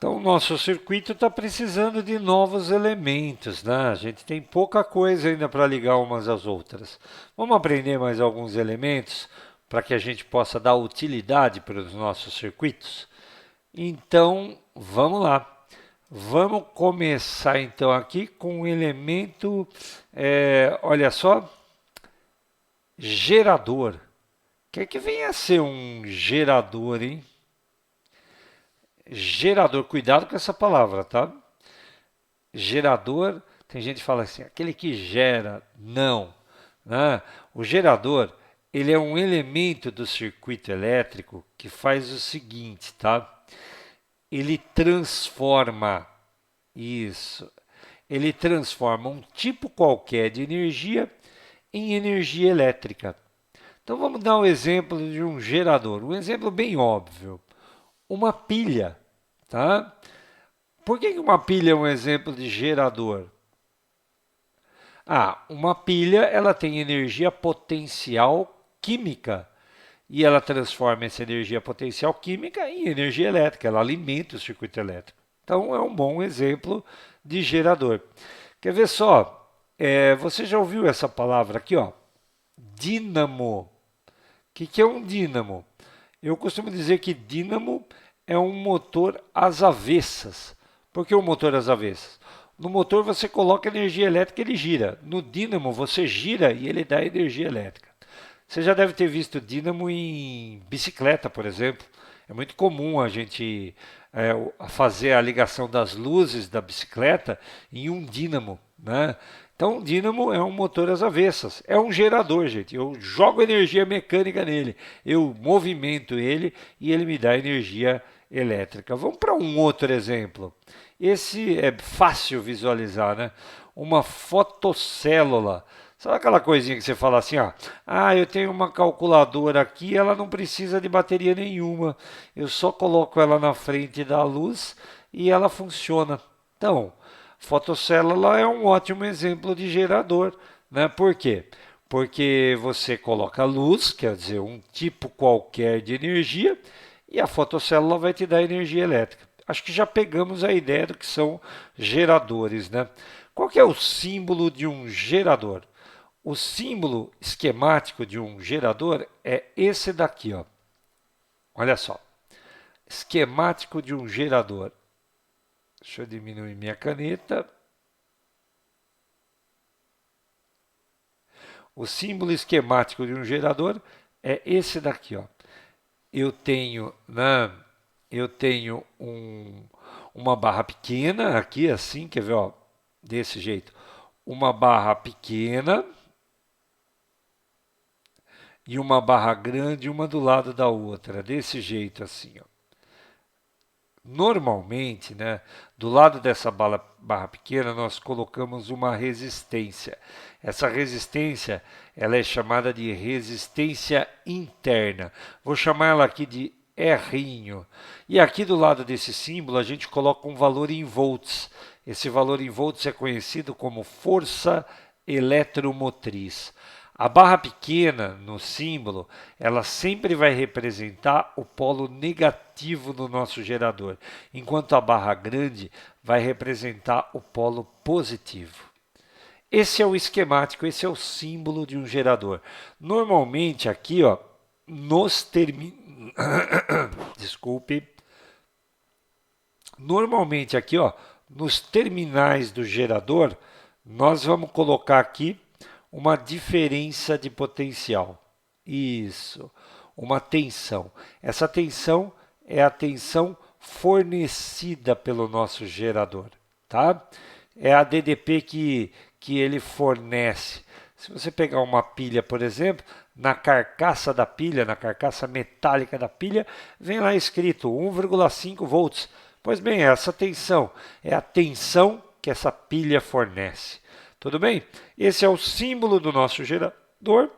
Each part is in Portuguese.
Então, o nosso circuito está precisando de novos elementos, né? A gente tem pouca coisa ainda para ligar umas às outras. Vamos aprender mais alguns elementos para que a gente possa dar utilidade para os nossos circuitos? Então, vamos lá. Vamos começar então aqui com um elemento, olha só, gerador. O que é que vem a ser um gerador, hein? Gerador, cuidado com essa palavra, tá? Gerador, tem gente que fala assim, aquele que gera, não. Né? O gerador, ele é um elemento do circuito elétrico que faz o seguinte, tá? Ele transforma isso, ele transforma um tipo qualquer de energia em energia elétrica. Então vamos dar um exemplo de um gerador, um exemplo bem óbvio, uma pilha, tá? Por que uma pilha é um exemplo de gerador? Ah, uma pilha ela tem energia potencial química e ela transforma essa energia potencial química em energia elétrica, ela alimenta o circuito elétrico. Então é um bom exemplo de gerador. Quer ver só? Você já ouviu essa palavra aqui, ó? Dínamo. O que é um dínamo? Eu costumo dizer que dínamo é um motor às avessas. Por que um motor às avessas? No motor você coloca energia elétrica e ele gira. No dínamo você gira e ele dá energia elétrica. Você já deve ter visto dínamo em bicicleta, por exemplo. É muito comum a gente fazer a ligação das luzes da bicicleta em um dínamo, né? Então, o dínamo é um motor às avessas, é um gerador, gente. Eu jogo energia mecânica nele, eu movimento ele e ele me dá energia elétrica. Vamos para um outro exemplo. Esse é fácil visualizar, né? Uma fotocélula. Sabe aquela coisinha que você fala assim, ó, eu tenho uma calculadora aqui, ela não precisa de bateria nenhuma. Eu só coloco ela na frente da luz e ela funciona. Então, fotocélula é um ótimo exemplo de gerador, né? Por quê? Porque você coloca luz, quer dizer, um tipo qualquer de energia, e a fotocélula vai te dar energia elétrica. Acho que já pegamos a ideia do que são geradores, né? Qual que é o símbolo de um gerador? O símbolo esquemático de um gerador é esse daqui, ó. Olha só. Esquemático de um gerador. Deixa eu diminuir minha caneta. O símbolo esquemático de um gerador é esse daqui, ó. Eu tenho, né, eu tenho uma barra pequena aqui, assim, quer ver, ó, desse jeito. Uma barra pequena e uma barra grande, uma do lado da outra, desse jeito, assim, ó. Normalmente, né, do lado dessa barra pequena, nós colocamos uma resistência. Essa resistência ela é chamada de resistência interna. Vou chamar ela aqui de R. E aqui do lado desse símbolo a gente coloca um valor em volts. Esse valor em volts é conhecido como força eletromotriz. A barra pequena no símbolo, ela sempre vai representar o polo negativo do nosso gerador, enquanto a barra grande vai representar o polo positivo. Esse é o esquemático, esse é o símbolo de um gerador. Normalmente aqui, ó, nos desculpe. Normalmente aqui, ó, nos terminais do gerador, nós vamos colocar aqui uma diferença de potencial. Isso, uma tensão. Essa tensão é a tensão fornecida pelo nosso gerador, tá? É a DDP que ele fornece. Se você pegar uma pilha, por exemplo, na carcaça da pilha, na carcaça metálica da pilha, vem lá escrito 1,5 volts. Pois bem, essa tensão é a tensão que essa pilha fornece. Tudo bem? Esse é o símbolo do nosso gerador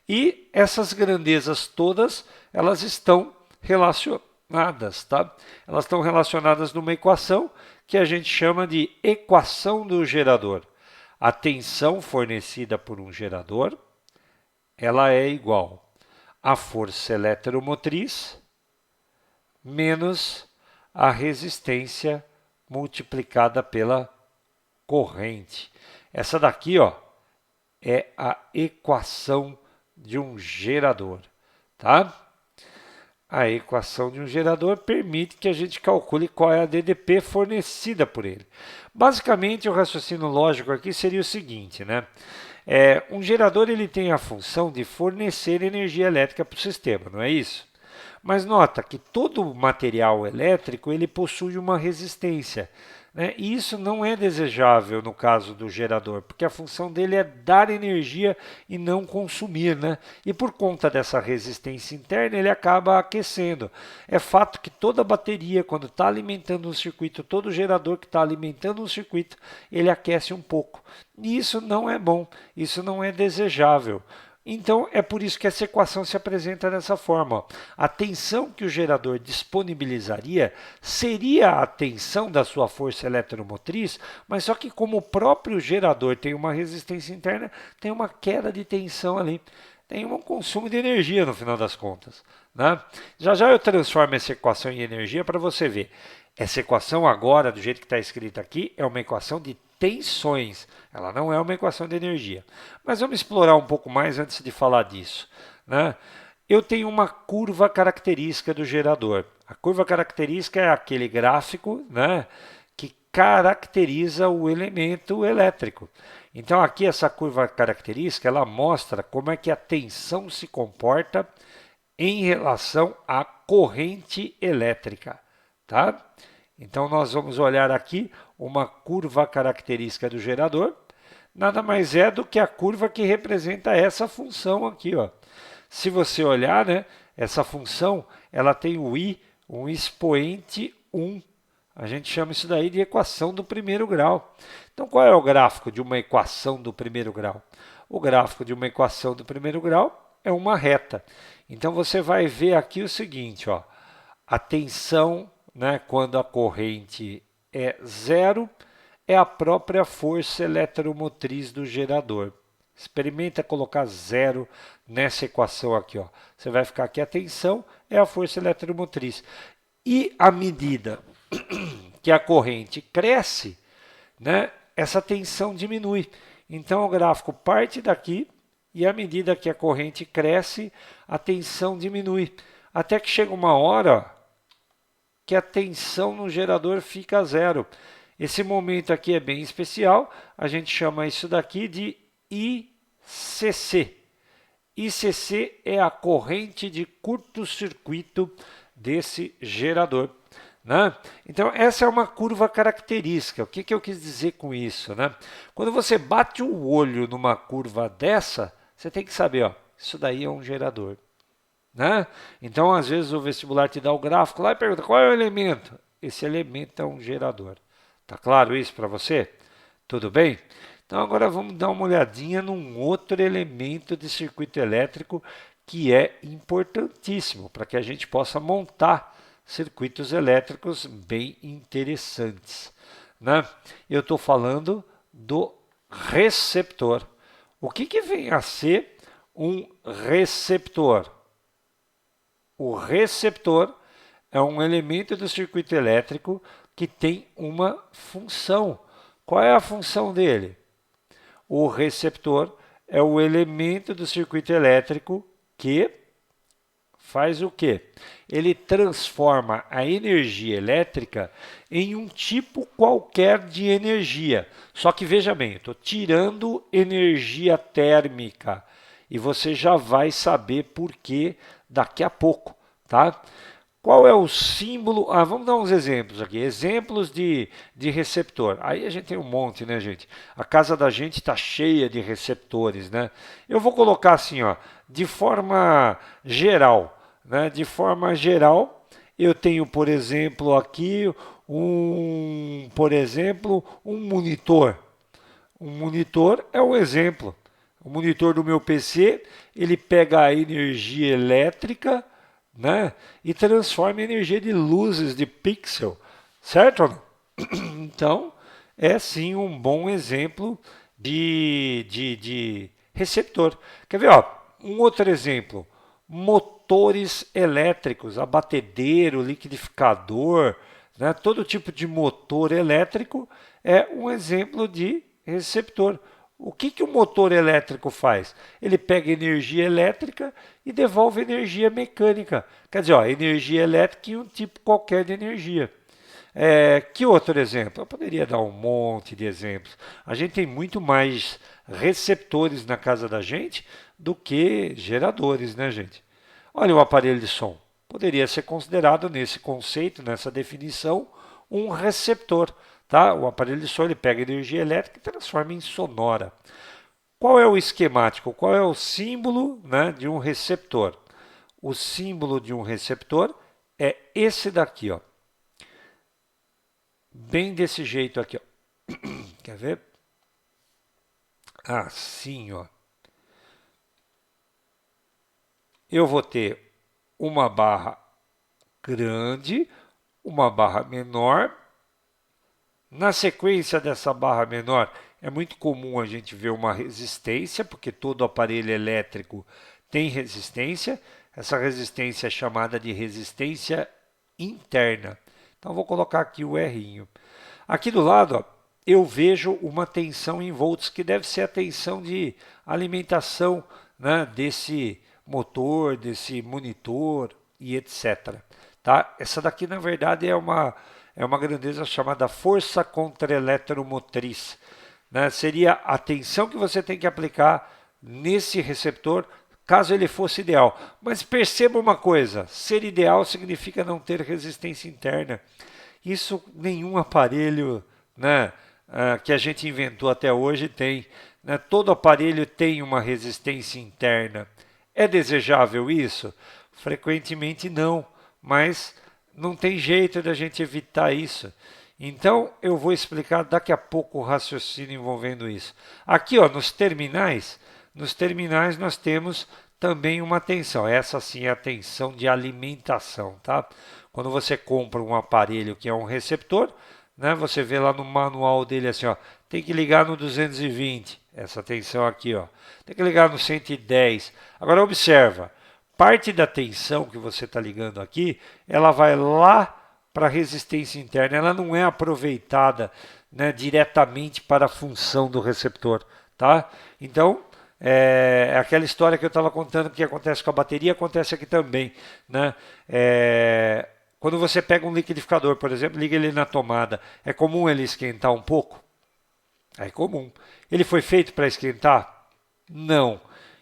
e essas grandezas todas, elas estão relacionadas, tá? Elas estão relacionadas numa equação que a gente chama de equação do gerador. A tensão fornecida por um gerador, ela é igual à força eletromotriz menos a resistência multiplicada pela corrente. Essa daqui, ó, é a equação de um gerador, tá? A equação de um gerador permite que a gente calcule qual é a DDP fornecida por ele. Basicamente, o raciocínio lógico aqui seria o seguinte, né? Um gerador ele tem a função de fornecer energia elétrica para o sistema, não é isso? Mas nota que todo material elétrico ele possui uma resistência, né? E isso não é desejável no caso do gerador, porque a função dele é dar energia e não consumir, né? E por conta dessa resistência interna, ele acaba aquecendo. É fato que toda bateria, quando está alimentando um circuito, todo gerador que está alimentando um circuito, ele aquece um pouco. E isso não é bom, isso não é desejável. Então, é por isso que essa equação se apresenta dessa forma. Ó. A tensão que o gerador disponibilizaria seria a tensão da sua força eletromotriz, mas só que como o próprio gerador tem uma resistência interna, tem uma queda de tensão ali. Tem um consumo de energia no final das contas. Né? Já já eu transformo essa equação em energia para você ver. Essa equação agora, do jeito que está escrita aqui, é uma equação de tensões. Ela não é uma equação de energia. Mas vamos explorar um pouco mais antes de falar disso. Né? Eu tenho uma curva característica do gerador. A curva característica é aquele gráfico, né, que caracteriza o elemento elétrico. Então aqui essa curva característica ela mostra como é que a tensão se comporta em relação à corrente elétrica. Tá? Então nós vamos olhar aqui uma curva característica do gerador, nada mais é do que a curva que representa essa função aqui, ó. Se você olhar, né, essa função, ela tem o i, um expoente 1. A gente chama isso daí de equação do primeiro grau. Então qual é o gráfico de uma equação do primeiro grau? O gráfico de uma equação do primeiro grau é uma reta. Então você vai ver aqui o seguinte, ó, a tensão, né, quando a corrente é zero, é a própria força eletromotriz do gerador. Experimenta colocar zero nessa equação aqui. Ó. Você vai ficar aqui, a tensão é a força eletromotriz. E à medida que a corrente cresce, né, essa tensão diminui. Então o gráfico parte daqui e à medida que a corrente cresce, a tensão diminui. Até que chega uma hora que a tensão no gerador fica zero. Esse momento aqui é bem especial, a gente chama isso daqui de ICC. ICC é a corrente de curto-circuito desse gerador. Né? Então, essa é uma curva característica. O que eu quis dizer com isso? Né? Quando você bate o olho numa curva dessa, você tem que saber, ó, isso daí é um gerador. Né? Então, às vezes, o vestibular te dá o gráfico lá e pergunta qual é o elemento. Esse elemento é um gerador. Tá claro isso para você? Tudo bem? Então, agora vamos dar uma olhadinha num outro elemento de circuito elétrico que é importantíssimo para que a gente possa montar circuitos elétricos bem interessantes. Né? Eu estou falando do receptor. O que vem a ser um receptor? O receptor é um elemento do circuito elétrico que tem uma função. Qual é a função dele? O receptor é o elemento do circuito elétrico que faz o quê? Ele transforma a energia elétrica em um tipo qualquer de energia. Só que veja bem, eu estou tirando energia térmica e você já vai saber por que daqui a pouco, tá? Qual é o símbolo? Vamos dar uns exemplos aqui. Exemplos de receptor. Aí a gente tem um monte, né, gente? A casa da gente está cheia de receptores, né? Eu vou colocar assim, ó, de forma geral. Né? De forma geral, eu tenho, por exemplo, aqui um monitor. Um monitor é um exemplo. O monitor do meu PC, ele pega a energia elétrica, né, e transforma em energia de luzes, de pixel, certo? Então, é sim um bom exemplo de receptor. Quer ver? Ó, um outro exemplo, motores elétricos, abatedeiro, liquidificador, né? Todo tipo de motor elétrico é um exemplo de receptor. O que, que o motor elétrico faz? Ele pega energia elétrica e devolve energia mecânica. Quer dizer, ó, energia elétrica e um tipo qualquer de energia. Que outro exemplo? Eu poderia dar um monte de exemplos. A gente tem muito mais receptores na casa da gente do que geradores, né, gente? Olha o aparelho de som. Poderia ser considerado nesse conceito, nessa definição, um receptor. Tá? O aparelho de som ele pega energia elétrica e transforma em sonora. Qual é o esquemático? Qual é o símbolo, né, de um receptor? O símbolo de um receptor é esse daqui, ó. Bem desse jeito aqui, ó. Quer ver? Assim, ó. Eu vou ter uma barra grande, uma barra menor. Na sequência dessa barra menor, é muito comum a gente ver uma resistência, porque todo aparelho elétrico tem resistência. Essa resistência é chamada de resistência interna. Então, vou colocar aqui o R. Aqui do lado, ó, eu vejo uma tensão em volts, que deve ser a tensão de alimentação, né, desse motor, desse monitor e etc. Tá? Essa daqui, na verdade, é uma grandeza chamada força contra-eletromotriz. Né? Seria a tensão que você tem que aplicar nesse receptor, caso ele fosse ideal. Mas perceba uma coisa, ser ideal significa não ter resistência interna. Isso nenhum aparelho, né, que a gente inventou até hoje tem. Né? Todo aparelho tem uma resistência interna. É desejável isso? Frequentemente não, mas não tem jeito da gente evitar isso. Então, eu vou explicar daqui a pouco o raciocínio envolvendo isso. Aqui, ó, nos terminais nós temos também uma tensão. Essa sim é a tensão de alimentação, tá? Quando você compra um aparelho que é um receptor, né, você vê lá no manual dele assim, ó, tem que ligar no 220, essa tensão aqui, ó. Tem que ligar no 110. Agora observa, parte da tensão que você está ligando aqui, ela vai lá para a resistência interna, ela não é aproveitada, né, diretamente para a função do receptor, tá? Então, aquela história que eu estava contando que acontece com a bateria, acontece aqui também, né? Quando você pega um liquidificador, por exemplo, liga ele na tomada, é comum ele esquentar um pouco? É comum. Ele foi feito para esquentar? Não.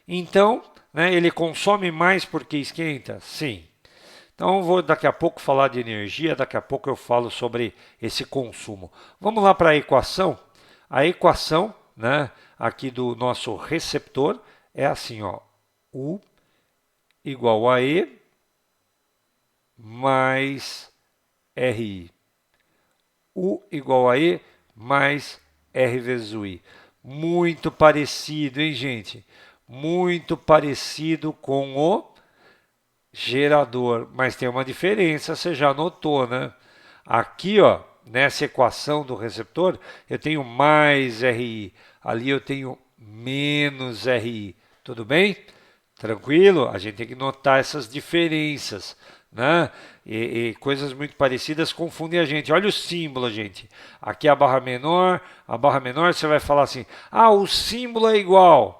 Então, né, ele consome mais porque esquenta? Sim. Então, eu vou daqui a pouco falar de energia, daqui a pouco eu falo sobre esse consumo. Vamos lá para a equação? A equação, né, aqui do nosso receptor é assim, ó, U igual a E mais RI. U igual a E mais R vezes o I. Muito parecido, hein, gente? Muito parecido com o gerador, mas tem uma diferença, você já notou, né? Aqui, ó, nessa equação do receptor, eu tenho mais RI, ali eu tenho menos RI. Tudo bem? Tranquilo? A gente tem que notar essas diferenças, né? E coisas muito parecidas confundem a gente. Olha o símbolo, gente. Aqui a barra menor você vai falar assim: ah, o símbolo é igual.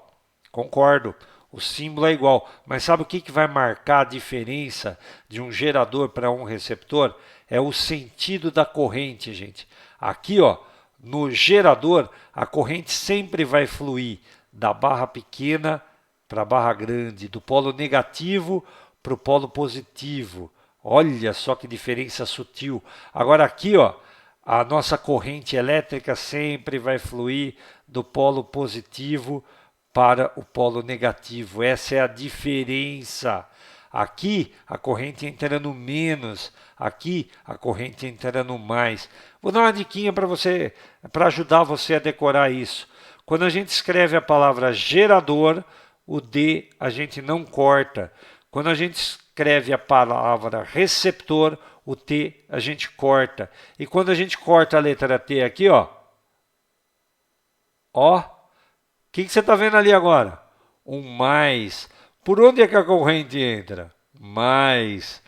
Concordo, o símbolo é igual. Mas sabe o que vai marcar a diferença de um gerador para um receptor? É o sentido da corrente, gente. Aqui, ó, no gerador, a corrente sempre vai fluir da barra pequena para a barra grande, do polo negativo para o polo positivo. Olha só que diferença sutil. Agora aqui, ó, a nossa corrente elétrica sempre vai fluir do polo positivo para o polo negativo. Essa é a diferença. Aqui a corrente entra no menos, aqui a corrente entra no mais. Vou dar uma diquinha para você, para ajudar você a decorar isso. Quando a gente escreve a palavra gerador, o D a gente não corta. Quando a gente escreve a palavra receptor, o T a gente corta. E quando a gente corta a letra T aqui, ó, o que você está vendo ali agora? Um mais. Por onde é que a corrente entra? Mais.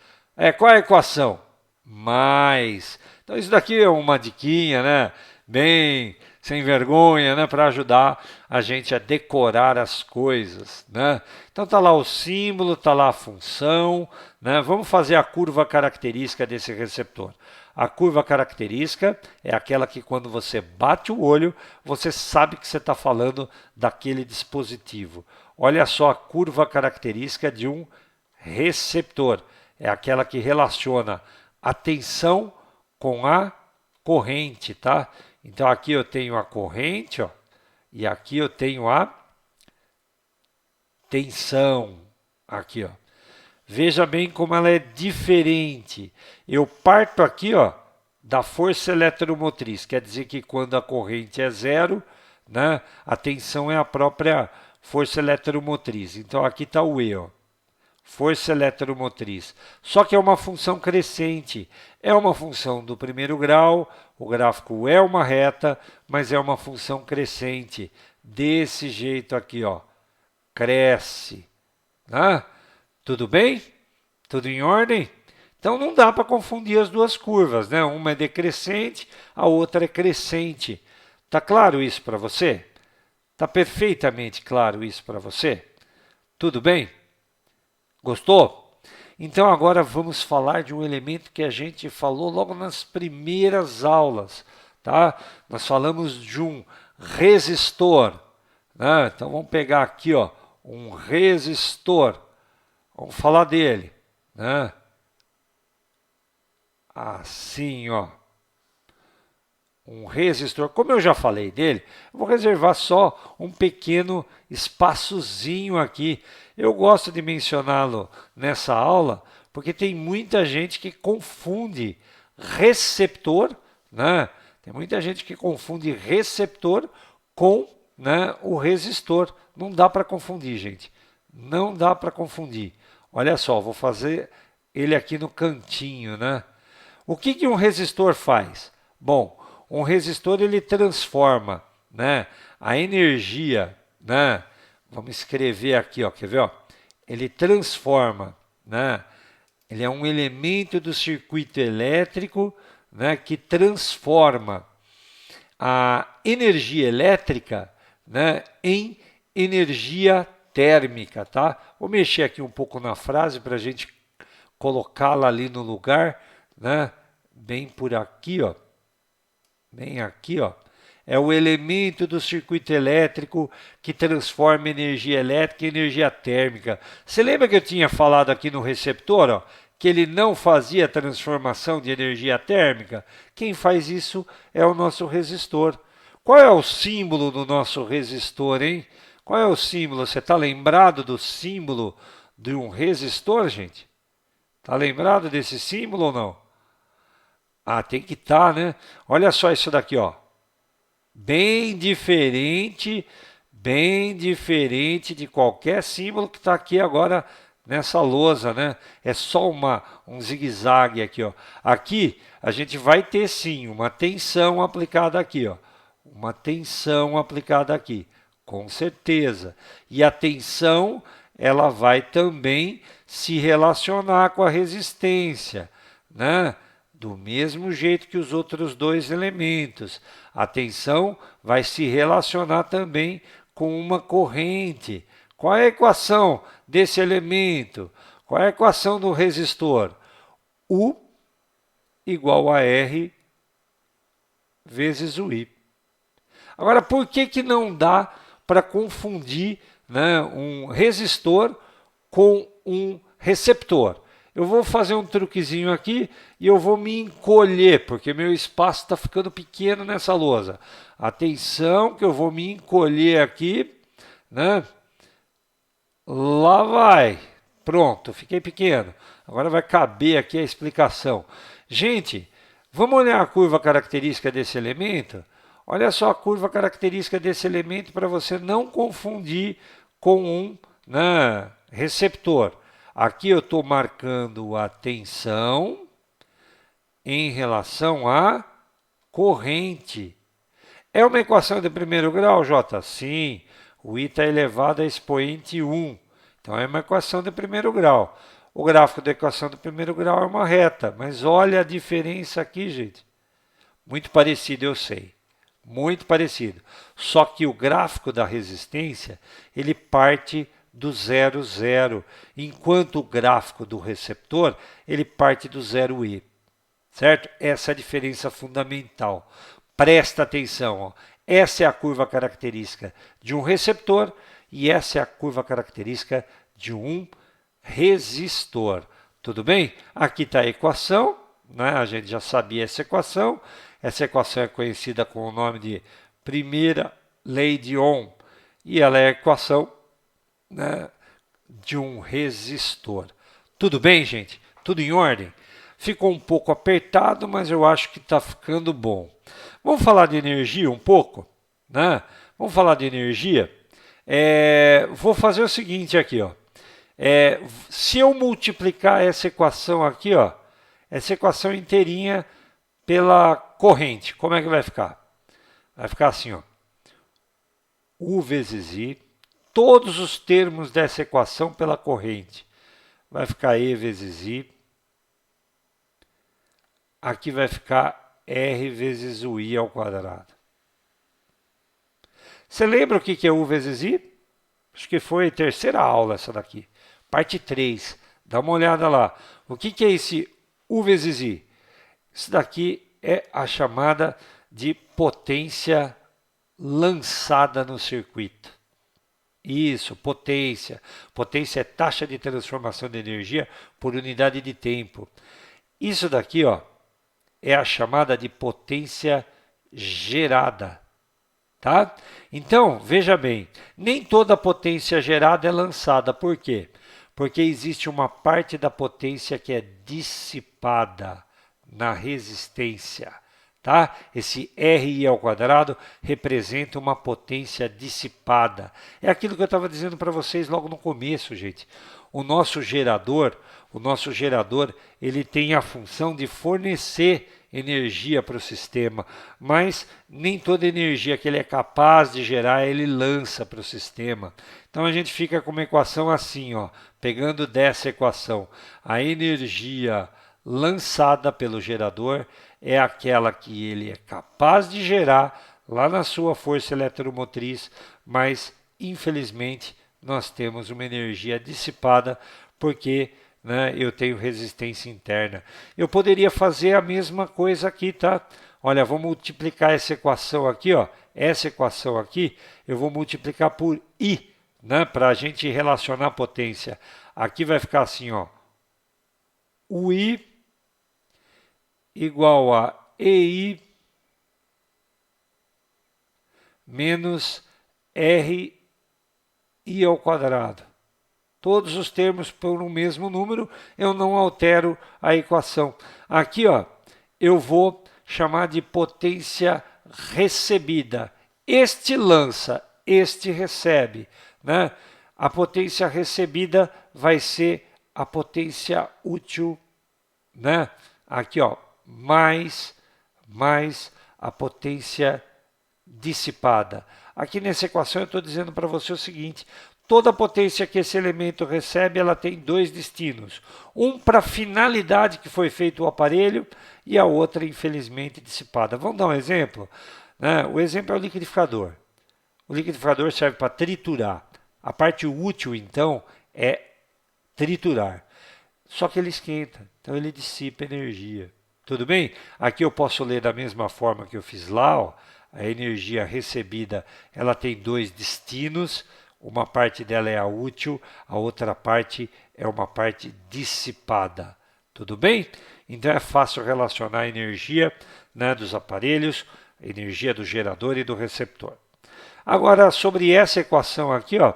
Qual é a equação? Mais. Então isso daqui é uma diquinha, né? Bem sem vergonha, né? Para ajudar a gente a decorar as coisas, né? Então tá lá o símbolo, tá lá a função, né? Vamos fazer a curva característica desse receptor. A curva característica é aquela que quando você bate o olho, você sabe que você está falando daquele dispositivo. Olha só a curva característica de um receptor. É aquela que relaciona a tensão com a corrente, tá? Então aqui eu tenho a corrente, ó, e aqui eu tenho a tensão, aqui, ó. Veja bem como ela é diferente. Eu parto aqui, ó, da força eletromotriz, quer dizer que quando a corrente é zero, né, a tensão é a própria força eletromotriz. Então aqui está o E, ó. Força eletromotriz. Só que é uma função crescente. É uma função do primeiro grau, o gráfico é uma reta, mas é uma função crescente. Desse jeito aqui, ó. Cresce. Né? Tudo bem? Tudo em ordem? Então não dá para confundir as duas curvas, né? Uma é decrescente, a outra é crescente. Tá claro isso para você? Tá perfeitamente claro isso para você? Tudo bem? Gostou? Então agora vamos falar de um elemento que a gente falou logo nas primeiras aulas, tá? Nós falamos de um resistor, né? Então vamos pegar aqui, ó, um resistor. Vamos falar dele, né? Assim, ó. Um resistor. Como eu já falei dele, eu vou reservar só um pequeno espaçozinho aqui. Eu gosto de mencioná-lo nessa aula, porque tem muita gente que confunde receptor, né? Tem muita gente que confunde receptor com, né, o resistor. Não dá para confundir, gente. Não dá para confundir. Olha só, vou fazer ele aqui no cantinho, né? O que que um resistor faz? Bom, um resistor ele transforma, né, a energia, né? Vamos escrever aqui, ó, quer ver, ó? Ele transforma, né? Ele é um elemento do circuito elétrico, né, que transforma a energia elétrica, né, em energia térmica, tá? Vou mexer aqui um pouco na frase para a gente colocá-la ali no lugar, né? Bem por aqui, ó. Bem aqui, ó. É o elemento do circuito elétrico que transforma energia elétrica em energia térmica. Você lembra que eu tinha falado aqui no receptor, ó, que ele não fazia transformação de energia térmica? Quem faz isso é o nosso resistor. Qual é o símbolo do nosso resistor, hein? Qual é o símbolo? Você está lembrado do símbolo de um resistor, gente? Está lembrado desse símbolo ou não? Ah, tem que estar, né? Olha só isso daqui, ó. Bem diferente de qualquer símbolo que está aqui agora nessa lousa, né? É só um zigue-zague aqui, ó. Aqui a gente vai ter sim uma tensão aplicada aqui, ó. Uma tensão aplicada aqui, com certeza. E a tensão, ela vai também se relacionar com a resistência, né? Do mesmo jeito que os outros dois elementos. A tensão vai se relacionar também com uma corrente. Qual é a equação desse elemento? Qual é a equação do resistor? U igual a R vezes o I. Agora, por que que não dá para confundir, né, um resistor com um receptor? Eu vou fazer um truquezinho aqui e eu vou me encolher, porque meu espaço está ficando pequeno nessa lousa. Atenção que eu vou me encolher aqui, né? Lá vai. Pronto, fiquei pequeno. Agora vai caber aqui a explicação. Gente, vamos olhar a curva característica desse elemento? Olha só a curva característica desse elemento para você não confundir com um, né, receptor. Aqui eu estou marcando a tensão em relação à corrente. É uma equação de primeiro grau, J? Sim. O I está elevado a expoente 1. Então é uma equação de primeiro grau. O gráfico da equação de primeiro grau é uma reta. Mas olha a diferença aqui, gente. Muito parecido, eu sei. Muito parecido. Só que o gráfico da resistência, ele parte do 0, 0, enquanto o gráfico do receptor, ele parte do 0i. Certo? Essa é a diferença fundamental. Presta atenção, ó. Essa é a curva característica de um receptor e essa é a curva característica de um resistor. Tudo bem? Aqui está a equação, né? A gente já sabia essa equação. Essa equação é conhecida com o nome de primeira lei de Ohm e ela é a equação, né, de um resistor. Tudo bem, gente? Tudo em ordem? Ficou um pouco apertado, mas eu acho que está ficando bom. Vamos falar de energia um pouco, né? Vamos falar de energia. Vou fazer o seguinte aqui, ó. Se eu multiplicar essa equação aqui, ó, essa equação inteirinha pela corrente, como é que vai ficar? Vai ficar assim, ó. U vezes I, todos os termos dessa equação pela corrente. Vai ficar E vezes I. Aqui vai ficar R vezes o I ao quadrado. Você lembra o que é U vezes I? Acho que foi a terceira aula essa daqui. Parte 3. Dá uma olhada lá. O que é esse U vezes I? Isso daqui é a chamada de potência lançada no circuito. Isso, potência. Potência é taxa de transformação de energia por unidade de tempo. Isso daqui, ó, é a chamada de potência gerada, tá? Então, veja bem, nem toda potência gerada é lançada. Por quê? Porque existe uma parte da potência que é dissipada na resistência, tá? Esse RI ao quadrado representa uma potência dissipada. É aquilo que eu estava dizendo para vocês logo no começo, gente. O nosso gerador, ele tem a função de fornecer energia para o sistema, mas nem toda energia que ele é capaz de gerar, ele lança para o sistema. Então a gente fica com uma equação assim, ó, pegando dessa equação, a energia lançada pelo gerador é aquela que ele é capaz de gerar lá na sua força eletromotriz, mas infelizmente nós temos uma energia dissipada porque, né, eu tenho resistência interna. Eu poderia fazer a mesma coisa aqui, tá? Olha, vou multiplicar essa equação aqui, ó. Essa equação aqui eu vou multiplicar por I, né, para a gente relacionar a potência. Aqui vai ficar assim, ó. O I igual a EI menos RI ao quadrado. Todos os termos por um mesmo número, eu não altero a equação. Aqui, ó, eu vou chamar de potência recebida. Este lança, este recebe, né? A potência recebida vai ser a potência útil, né? Aqui, ó, mais a potência dissipada. Aqui nessa equação eu estou dizendo para você o seguinte: toda potência que esse elemento recebe, ela tem dois destinos. Um para a finalidade que foi feito o aparelho e a outra, infelizmente, dissipada. Vamos dar um exemplo? Né? O exemplo é o liquidificador. O liquidificador serve para triturar. A parte útil, então, é triturar. Só que ele esquenta, então ele dissipa energia. Tudo bem? Aqui eu posso ler da mesma forma que eu fiz lá, ó. A energia recebida, ela tem dois destinos. Uma parte dela é a útil, a outra parte é uma parte dissipada. Tudo bem? Então é fácil relacionar a energia, né, dos aparelhos, a energia do gerador e do receptor. Agora, sobre essa equação aqui, ó,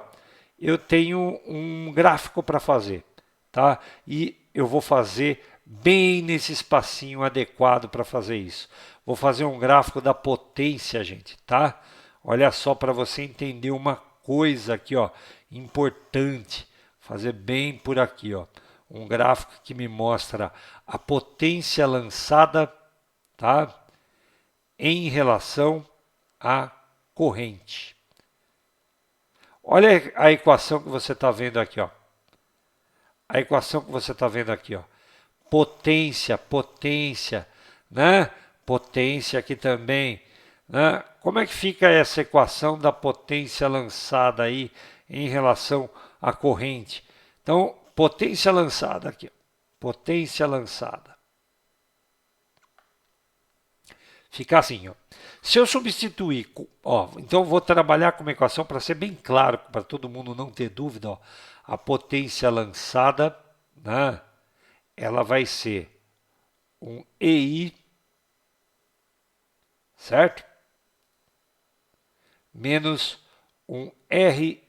eu tenho um gráfico para fazer, tá? E eu vou fazer bem nesse espacinho adequado para fazer isso. Vou fazer um gráfico da potência, gente, tá? Olha só para você entender uma coisa aqui, ó, importante. Fazer bem por aqui, ó. Um gráfico que me mostra a potência lançada, tá? Em relação à corrente. Olha a equação que você está vendo aqui, ó. A equação que você está vendo aqui, ó. Potência, né? potência aqui também, né? Como é que fica essa equação da potência lançada aí em relação à corrente? Então, potência lançada aqui, potência lançada. Fica assim, ó. Se eu substituir, ó, então eu vou trabalhar com uma equação para ser bem claro, para todo mundo não ter dúvida, ó. A potência lançada, né, ela vai ser um EI, certo? Menos um RI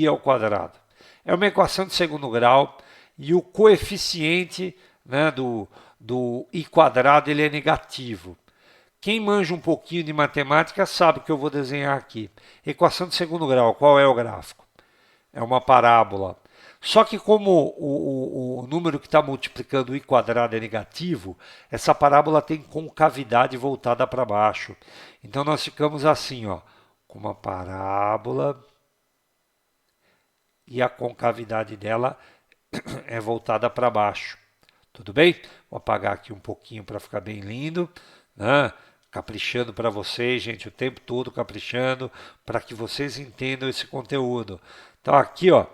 ao quadrado. É uma equação de segundo grau e o coeficiente, né, do I quadrado ele é negativo. Quem manja um pouquinho de matemática sabe o que eu vou desenhar aqui. Equação de segundo grau, qual é o gráfico? É uma parábola. Só que como o número que está multiplicando o I quadrado é negativo, essa parábola tem concavidade voltada para baixo. Então nós ficamos assim, ó, com uma parábola e a concavidade dela é voltada para baixo. Tudo bem? Vou apagar aqui um pouquinho para ficar bem lindo, né? Caprichando para vocês, gente, o tempo todo caprichando para que vocês entendam esse conteúdo. Então aqui, ó,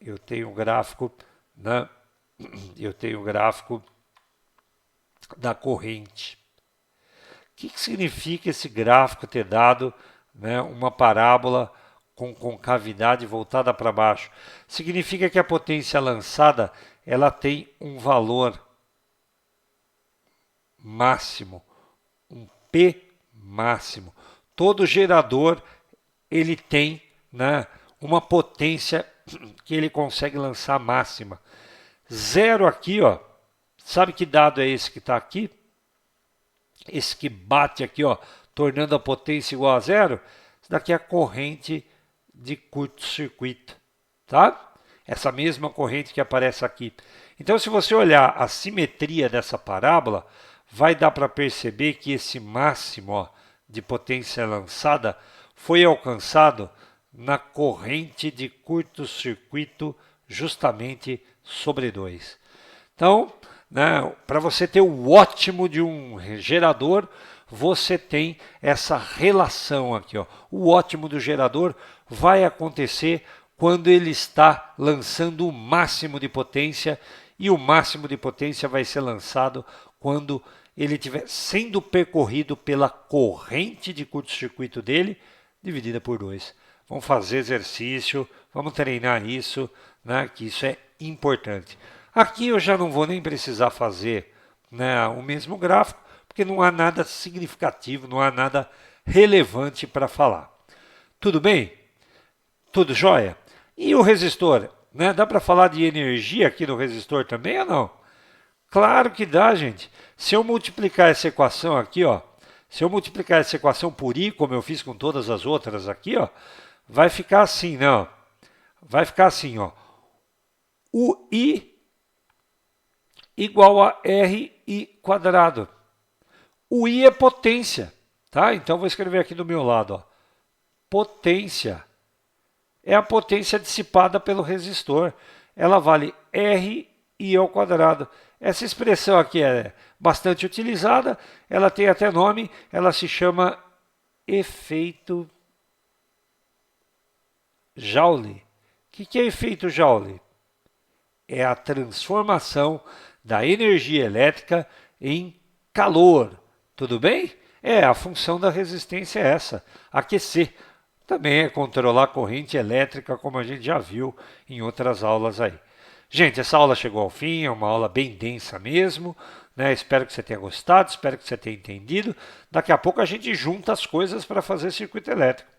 eu tenho um gráfico, né? Eu tenho um gráfico da corrente. O que significa esse gráfico ter dado, né, uma parábola com concavidade voltada para baixo? Significa que a potência lançada ela tem um valor máximo, um P máximo. Todo gerador ele tem, né, uma potência que ele consegue lançar máxima. Zero aqui, ó. Sabe que dado é esse que está aqui? Esse que bate aqui, ó, tornando a potência igual a zero. Isso daqui é a corrente de curto-circuito, tá? Essa mesma corrente que aparece aqui. Então, se você olhar a simetria dessa parábola, vai dar para perceber que esse máximo, ó, de potência lançada foi alcançado na corrente de curto-circuito justamente sobre 2. Então, né, para você ter o ótimo de um gerador, você tem essa relação aqui, ó. O ótimo do gerador vai acontecer quando ele está lançando o máximo de potência, e o máximo de potência vai ser lançado quando ele estiver sendo percorrido pela corrente de curto-circuito dele, dividida por 2. Vamos fazer exercício, vamos treinar isso, né, que isso é importante. Aqui eu já não vou nem precisar fazer, né, o mesmo gráfico, porque não há nada significativo, não há nada relevante para falar. Tudo bem? Tudo jóia? E o resistor? Né? Dá para falar de energia aqui no resistor também ou não? Claro que dá, gente. Se eu multiplicar essa equação aqui, ó, se eu multiplicar essa equação por I, como eu fiz com todas as outras aqui, ó, vai ficar assim, não? Vai ficar assim, ó. O I igual a RI quadrado. O I é potência, tá? Então vou escrever aqui do meu lado, ó. Potência é a potência dissipada pelo resistor. Ela vale RI ao quadrado. Essa expressão aqui é bastante utilizada, ela tem até nome, ela se chama efeito Joule. O que é efeito Joule? É a transformação da energia elétrica em calor. Tudo bem? A função da resistência é essa, aquecer. Também é controlar a corrente elétrica, como a gente já viu em outras aulas aí. Gente, essa aula chegou ao fim, é uma aula bem densa mesmo, né? Espero que você tenha gostado, espero que você tenha entendido. Daqui a pouco a gente junta as coisas para fazer circuito elétrico.